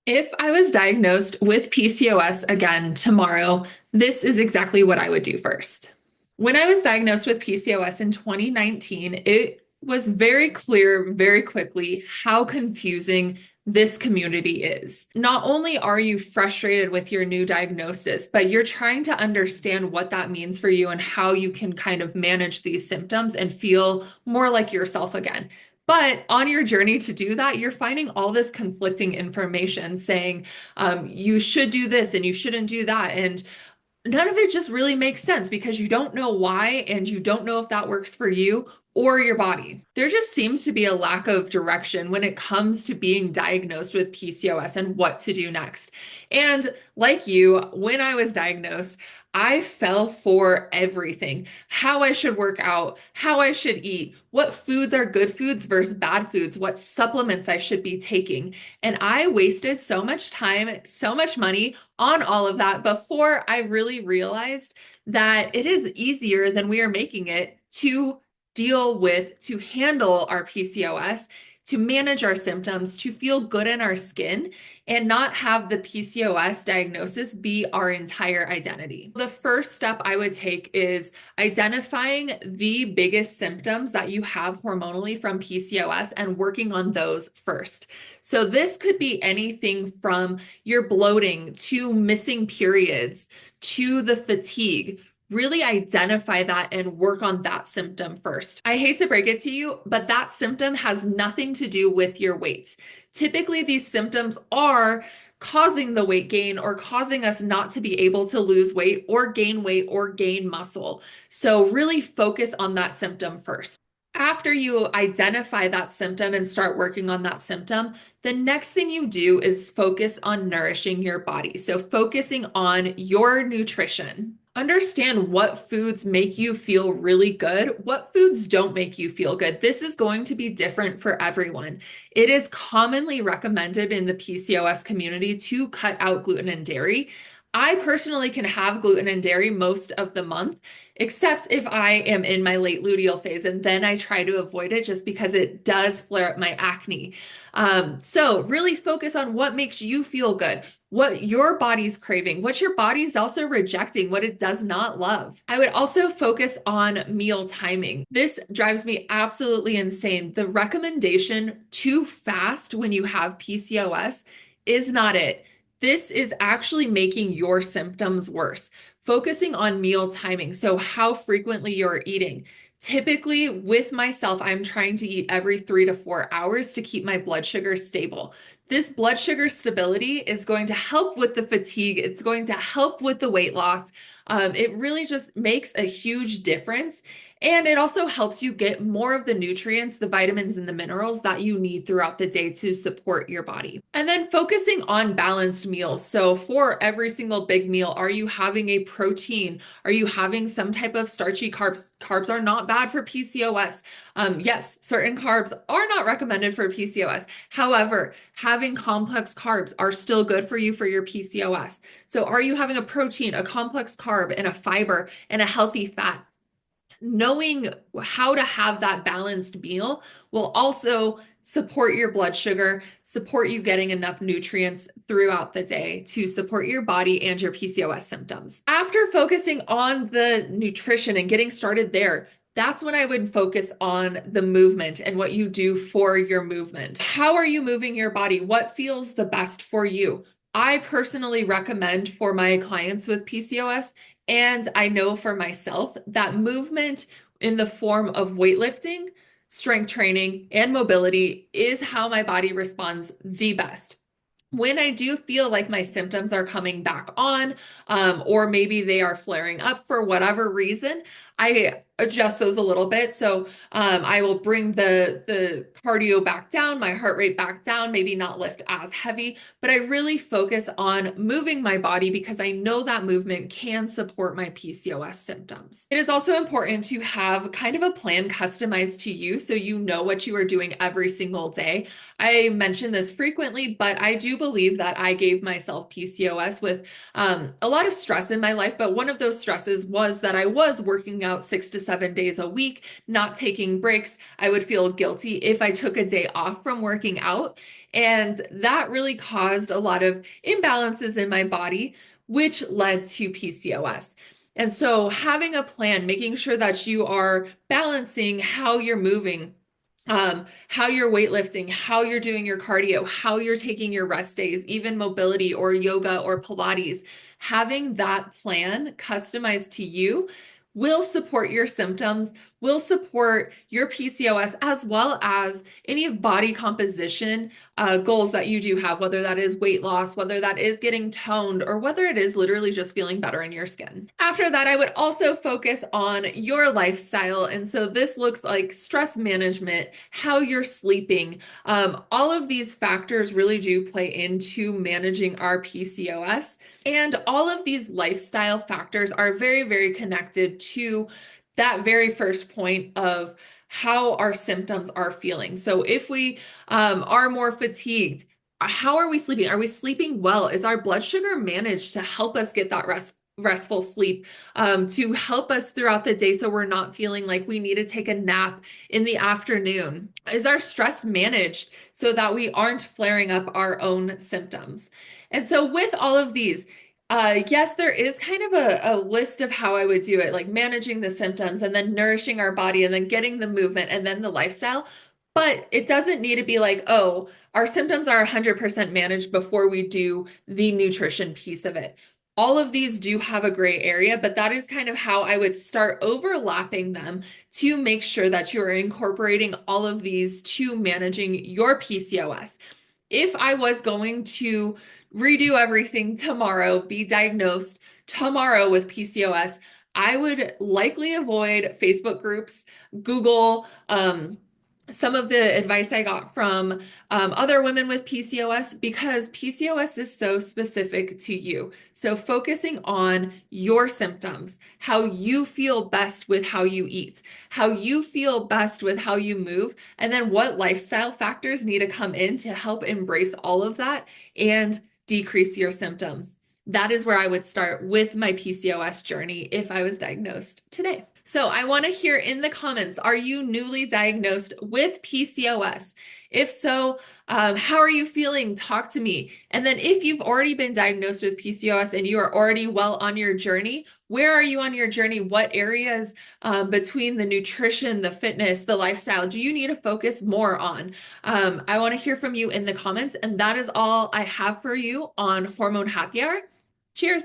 If I was diagnosed with PCOS again tomorrow, this is exactly what I would do first. When I was diagnosed with PCOS in 2019, it was very clear very quickly how confusing this community is. Not only are you frustrated with your new diagnosis, but you're trying to understand what that means for you and how you can kind of manage these symptoms and feel more like yourself again. But on your journey to do that, you're finding all this conflicting information saying you should do this and you shouldn't do that. And none of it just really makes sense because you don't know why and you don't know if that works for you or your body. There just seems to be a lack of direction when it comes to being diagnosed with PCOS and what to do next. And like you, when I was diagnosed, I fell for everything. How I should work out, how I should eat, what foods are good foods versus bad foods, what supplements I should be taking. And I wasted so much time, so much money on all of that before I really realized that it is easier than we are making it to deal with, to handle our PCOS, to manage our symptoms, to feel good in our skin, and not have the PCOS diagnosis be our entire identity. The first step I would take is identifying the biggest symptoms that you have hormonally from PCOS and working on those first. So this could be anything from your bloating to missing periods to the fatigue. Really identify that and work on that symptom first. I hate to break it to you, but that symptom has nothing to do with your weight. Typically, these symptoms are causing the weight gain or causing us not to be able to lose weight or gain muscle. So really focus on that symptom first. After you identify that symptom and start working on that symptom, the next thing you do is focus on nourishing your body. So focusing on your nutrition. Understand what foods make you feel really good, what foods don't make you feel good. This is going to be different for everyone. It is commonly recommended in the PCOS community to cut out gluten and dairy. I personally can have gluten and dairy most of the month, except if I am in my late luteal phase, and then I try to avoid it just because it does flare up my acne. So really focus on what makes you feel good, what your body's craving, what your body's also rejecting, what it does not love. I would also focus on meal timing. This drives me absolutely insane. The recommendation to fast when you have PCOS is not it. This is actually making your symptoms worse. Focusing on meal timing, so how frequently you're eating. Typically, with myself, I'm trying to eat every 3 to 4 hours to keep my blood sugar stable. This blood sugar stability is going to help with the fatigue. It's going to help with the weight loss. It really just makes a huge difference. And it also helps you get more of the nutrients, the vitamins, and the minerals that you need throughout the day to support your body. And then focusing on balanced meals. So for every single big meal, are you having a protein? Are you having some type of starchy carbs? Carbs are not bad for PCOS. Yes, certain carbs are not recommended for PCOS. However, having complex carbs are still good for you for your PCOS. So are you having a protein, a complex carb, and a fiber, and a healthy fat? Knowing how to have that balanced meal will also support your blood sugar, support you getting enough nutrients throughout the day to support your body and your PCOS symptoms. After focusing on the nutrition and getting started there, that's when I would focus on the movement and what you do for your movement. How are you moving your body? What feels the best for you? I personally recommend for my clients with PCOS, and I know for myself that movement in the form of weightlifting, strength training, and mobility is how my body responds the best. When I do feel like my symptoms are coming back on, or maybe they are flaring up for whatever reason, I adjust those a little bit. So I will bring the cardio back down, my heart rate back down, maybe not lift as heavy, but I really focus on moving my body because I know that movement can support my PCOS symptoms. It is also important to have kind of a plan customized to you so you know what you are doing every single day. I mention this frequently, but I do believe that I gave myself PCOS with a lot of stress in my life. But one of those stresses was that I was working out 6 to 7 days a week, not taking breaks. I would feel guilty if I took a day off from working out. And that really caused a lot of imbalances in my body, which led to PCOS. And so having a plan, making sure that you are balancing how you're moving, how you're weightlifting, how you're doing your cardio, how you're taking your rest days, even mobility or yoga or Pilates, having that plan customized to you will support your symptoms, will support your PCOS, as well as any body composition goals that you do have, whether that is weight loss, whether that is getting toned, or whether it is literally just feeling better in your skin. After that, I would also focus on your lifestyle. And so this looks like stress management, how you're sleeping. All of these factors really do play into managing our PCOS. And all of these lifestyle factors are very, very connected to that very first point of how our symptoms are feeling. So if we are more fatigued, how are we sleeping? Are we sleeping well? Is our blood sugar managed to help us get that restful sleep, to help us throughout the day so we're not feeling like we need to take a nap in the afternoon? Is our stress managed so that we aren't flaring up our own symptoms? And so with all of these, yes, there is kind of a list of how I would do it, like managing the symptoms and then nourishing our body and then getting the movement and then the lifestyle. But it doesn't need to be like, oh, our symptoms are 100% managed before we do the nutrition piece of it. All of these do have a gray area, but that is kind of how I would start overlapping them to make sure that you are incorporating all of these to managing your PCOS. If I was going to redo everything tomorrow, be diagnosed tomorrow with PCOS, I would likely avoid Facebook groups, Google, some of the advice I got from other women with PCOS, because PCOS is so specific to you. So focusing on your symptoms, how you feel best with how you eat, how you feel best with how you move, and then what lifestyle factors need to come in to help embrace all of that and decrease your symptoms. That is where I would start with my PCOS journey if I was diagnosed today. So I want to hear in the comments, are you newly diagnosed with PCOS? If so, how are you feeling? Talk to me. And then if you've already been diagnosed with PCOS and you are already well on your journey, where are you on your journey? What areas between the nutrition, the fitness, the lifestyle do you need to focus more on? I want to hear from you in the comments. And that is all I have for you on Hormone Happy Hour. Cheers.